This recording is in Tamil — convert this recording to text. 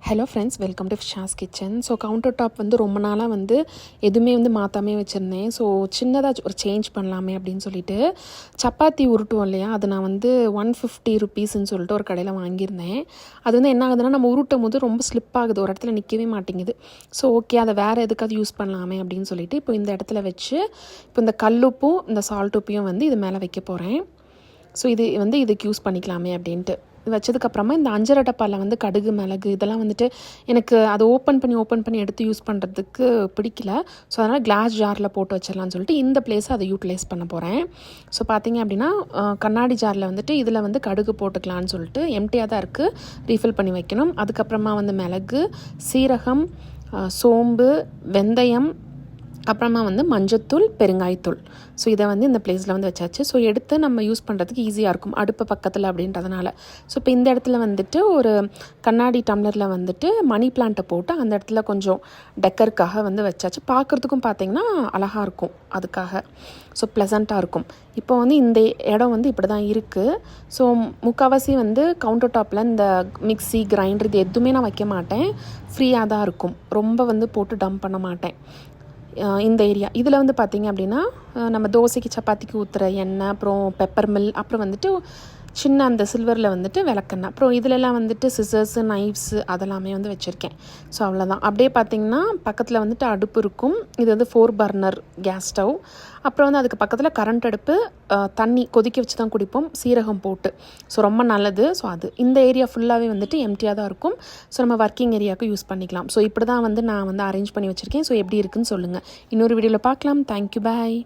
ஹலோ ஃப்ரெண்ட்ஸ், வெல்கம் டு ஃபிஷாஸ் கிச்சன். ஸோ கவுண்டர் டாப் வந்து ரொம்ப நாளாக வந்து எதுவுமே வந்து மாற்றாமே வச்சுருந்தேன். ஸோ சின்னதாக ஒரு சேஞ்ச் பண்ணலாமே அப்படின்னு சொல்லிட்டு சப்பாத்தி உருட்டுவோம் இல்லையா, அது நான் வந்து 150 ருபீஸ்ன்னு சொல்லிட்டு ஒரு கடையில் வாங்கியிருந்தேன். அது வந்து என்ன ஆகுதுன்னா, நம்ம உருட்டும் போது ரொம்ப ஸ்லிப் ஆகுது, ஒரு இடத்துல நிற்கவே மாட்டேங்குது. ஸோ ஓகே, அதை வேறு எதுக்காவது யூஸ் பண்ணலாமே அப்படின்னு சொல்லிட்டு இப்போ இந்த இடத்துல வச்சு இப்போ இந்த கல்லுப்பும் இந்த சால்ட் உப்பையும் வந்து இது மேலே வைக்க போகிறேன். ஸோ இது வந்து இதுக்கு யூஸ் பண்ணிக்கலாமே அப்படின்ட்டு வச்சதுக்கப்புறமா இந்த அஞ்சரை டப்பாவில் வந்து கடுகு, மிளகு இதெல்லாம் வந்துட்டு எனக்கு அதை ஓப்பன் பண்ணி எடுத்து யூஸ் பண்ணுறதுக்கு பிடிக்கல. ஸோ அதனால் கிளாஸ் ஜாரில் போட்டு வச்சிடலான்னு சொல்லிட்டு இந்த பிளேஸை அதை யூட்டிலைஸ் பண்ண போகிறேன். ஸோ பார்த்திங்க அப்படின்னா கண்ணாடி ஜாரில் வந்துட்டு இதில் வந்து கடுகு போட்டுக்கலான்னு சொல்லிட்டு எம்டியாக தான் இருக்குது, ரீஃபில் பண்ணி வைக்கணும். அதுக்கப்புறமா வந்து மிளகு, சீரகம், சோம்பு, வெந்தயம், அப்புறமா வந்து மஞ்சத்தூள், பெருங்காயத்தூள். ஸோ இதை வந்து இந்த பிளேஸில் வந்து வச்சாச்சு. ஸோ எடுத்து நம்ம யூஸ் பண்ணுறதுக்கு ஈஸியாக இருக்கும் அடுப்பு பக்கத்தில் அப்படின்றதுனால. ஸோ இப்போ இந்த இடத்துல வந்துட்டு ஒரு கண்ணாடி டம்ளரில் வந்துட்டு மணி பிளான்ட்டை போட்டு அந்த இடத்துல கொஞ்சம் டெக்கருக்காக வந்து வச்சாச்சு. பார்க்குறதுக்கும் பார்த்திங்கன்னா அழகாக இருக்கும், அதுக்காக. ஸோ ப்ளசண்ட்டாக இருக்கும். இப்போ வந்து இந்த இடம் வந்து இப்படி தான் இருக்குது. ஸோ முக்கால்வாசி வந்து கவுண்டர் டாப்பில் இந்த மிக்ஸி, கிரைண்டர் இது எதுவுமே நான் வைக்க மாட்டேன். ஃப்ரீயாக தான் இருக்கும், ரொம்ப வந்து போட்டு டம்ப் பண்ண மாட்டேன். இந்த ஏரியா இதில் வந்து பார்த்திங்க அப்படின்னா நம்ம தோசைக்கு சப்பாத்திக்கு ஊற்றுற எண்ணெய், அப்புறம் பெப்பர் மில், அப்புறம் வந்துட்டு சின்ன அந்த சில்வரில் வந்துட்டு விளக்கெண்ணெய், அப்புறம் இதிலெல்லாம் வந்துட்டு சிசர்ஸு, நைஃப்ஸு அதெல்லாமே வந்து வச்சுருக்கேன். ஸோ அவ்வளோதான். அப்படியே பார்த்திங்கன்னா பக்கத்தில் வந்துட்டு அடுப்பு இருக்கும். இது வந்து 4 பர்னர் கேஸ் ஸ்டவ். அப்புறம் வந்து அதுக்கு பக்கத்தில் கரண்ட் அடுப்பு, தண்ணி கொதிக்க வச்சு தான் குடிப்போம், சீரகம் போட்டு. ஸோ ரொம்ப நல்லது. ஸோ அது இந்த ஏரியா ஃபுல்லாகவே வந்துட்டு எம்டியாக தான் இருக்கும். ஸோ நம்ம ஒர்க்கிங் ஏரியாவுக்கு யூஸ் பண்ணிக்கலாம். ஸோ இப்படி தான் வந்து நான் வந்து அரேஞ்ச் பண்ணி வச்சுருக்கேன். ஸோ எப்படி இருக்குன்னு சொல்லுங்கள். இன்னொரு வீடியோவில் பார்க்கலாம். தேங்க்யூ, பாய்.